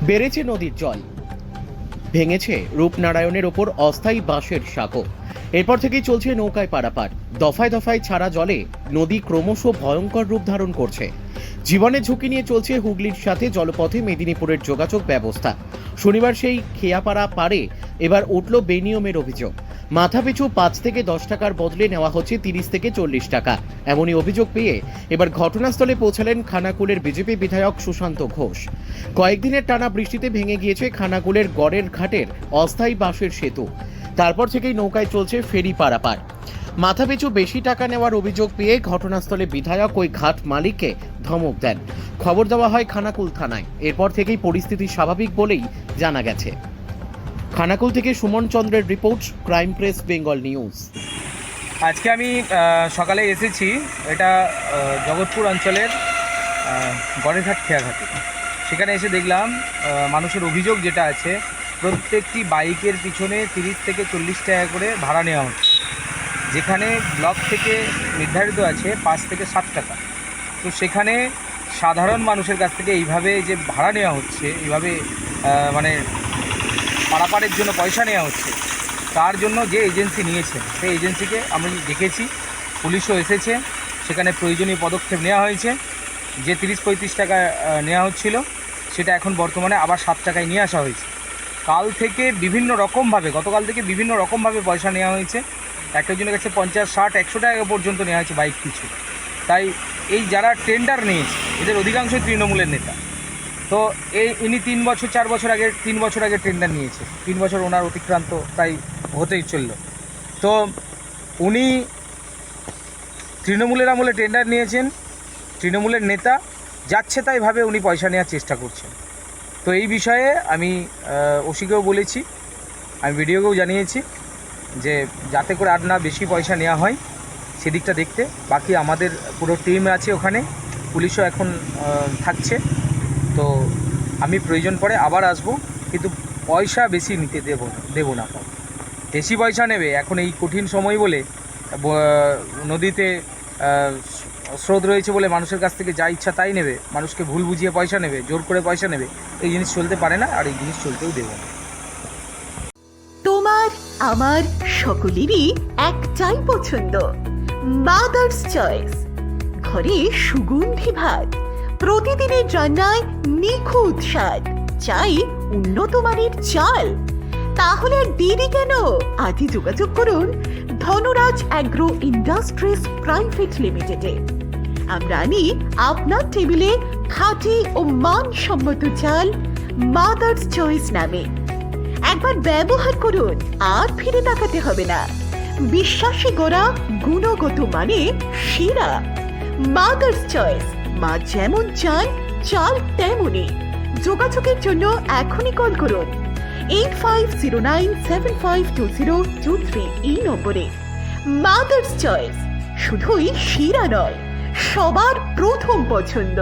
বেড়েছে নদীর জল, ভেঙেছে রূপনারায়ণের ওপর অস্থায়ী বাঁশের সাঁকো। এরপর থেকেই চলছে নৌকায় পারাপার। দফায় দফায় ছাড়া জলে নদী ক্রমশ ভয়ঙ্কর রূপ ধারণ করছে। জীবনের ঝুঁকি নিয়ে চলছে হুগলির সাথে জলপথে মেদিনীপুরের যোগাযোগ ব্যবস্থা। শনিবার সেই খেয়াপাড়া পারে এবার উঠল বেনিয়মের অভিযোগ। মাথাপিছু 5 থেকে 10 টাকার বদলে নেওয়া হচ্ছে 30 থেকে 40 টাকা। এমনই অভিযোগ পেয়ে এবার ঘটনাস্থলে পৌঁছালেন খানাকুলের বিজেপি বিধায়ক সুশান্ত ঘোষ। কয়েকদিনের টানা বৃষ্টিতে ভেঙে গিয়েছে খানাকুলের গড়ের ঘাটের অস্থায়ী বাঁশের সেতু। তারপর থেকেই নৌকায় চলছে ফেরি পারাপার। মাথাপিছু বেশি টাকা নেওয়ার অভিযোগ পেয়ে ঘটনাস্থলে বিধায়ক ওই ঘাট মালিককে ধমক দেন। খবর দেওয়া হয় খানাকুল থানায়। এরপর থেকেই পরিস্থিতি স্বাভাবিক বলেই জানা গেছে। খানাকুল থেকে সুমন চন্দ্রের report, crime press Bengal news. আজকে আমি সকালে এসেছি, এটা জগৎপুর অঞ্চলের গড়েরঘাট খেয়াঘাটে। সেখানে এসে দেখলাম মানুষের অভিযোগ যেটা আছে, প্রত্যেকটি বাইকের পিছনে 30 থেকে 40 টাকা করে ভাড়া নেওয়া হচ্ছে, যেখানে ব্লক থেকে নির্ধারিত আছে 5 থেকে 7 টাকা। তো সেখানে সাধারণ মানুষের কাছ থেকে এইভাবে যে ভাড়া নেওয়া হচ্ছে, এইভাবে মানে পারাপারের জন্য পয়সা নেওয়া হচ্ছে, তার জন্য যে এজেন্সি নিয়েছেন সেই এজেন্সিকে আমি দেখেছি, পুলিশও এসেছে, সেখানে প্রয়োজনীয় পদক্ষেপ নেওয়া হয়েছে। যে 30-35 টাকা নেওয়া হচ্ছিল সেটা এখন বর্তমানে আবার 7 টাকায় নিয়ে আসা হয়েছে। গতকাল থেকে বিভিন্ন রকমভাবে পয়সা নেওয়া হয়েছে। একটা জনের কাছে 50, 60, 100 টাকা পর্যন্ত নেওয়া হয়েছে বাইক পিছু। তাই এই যারা টেন্ডার নিয়েছে এদের অধিকাংশই তৃণমূলের নেতা। তো ইনি 3 বছর 4 বছর আগে 3 বছর আগে টেন্ডার নিয়েছে, 3 বছর ওনার অতিক্রান্ত তাই হতেই চলল। তো উনি তৃণমূলের আমলে টেন্ডার নিয়েছেন, তৃণমূলের নেতা, যাচ্ছে তাই ভাবে উনি পয়সা নেওয়ার চেষ্টা করছেন। তো এই বিষয়ে আমি ওসিকেও বলেছি, আমি ভিডিওকেও জানিয়েছি যে যাতে করে আর না বেশি পয়সা নেওয়া হয় সেদিকটা দেখতে। বাকি আমাদের পুরো টিম আছে ওখানে, পুলিশও এখন থাকছে। তো আমি প্রয়োজন পড়ে আবার আসব, কিন্তু পয়সা বেশি নিতে দেব না। বেশি পয়সা নেবে এখন এই কঠিন সময় বলে, নদীতে স্রোত রয়েছে বলে মানুষের কাছ থেকে যা ইচ্ছা তাই নেবে, মানুষকে ভুল বুঝিয়ে পয়সা নেবে, জোর করে পয়সা নেবে। এই জিনিস চলতে পারে না, আর এই জিনিস চলতেও দেব না। তোমার আমার সকলেরই একটাই পছন্দ, মাদার্স চয়েস। ঘরে সুগন্ধি ভাত, প্রতিদিনের রান্নায় নিখুঁত স্বাদ, চাই উন্নত মানের চাল। তাহলে আর দেরি কেন? আজই যোগাযোগ করুন ধনরাজ অ্যাগ্রো ইন্ডাস্ট্রিজ প্রাইভেট লিমিটেডে। আমরা আনি আপনার টেবিলে খাঁটি ও মানসম্মত চাল মাদার্স চয়েস নামে। একবার ব্যবহার করুন, আর ফিরে তাকাতে হবে না। বিশ্বাসী গোড়া, গুণগত মানে সেরা। মাদার্স চয়েস, মা যেমন চান চাল তেমনই। যোগাযোগের জন্য এখনই কল করুন 8509752023 এই নম্বরে। মাদার্স চয়েস শুধুই সেরা নয়, সবার প্রথম পছন্দ।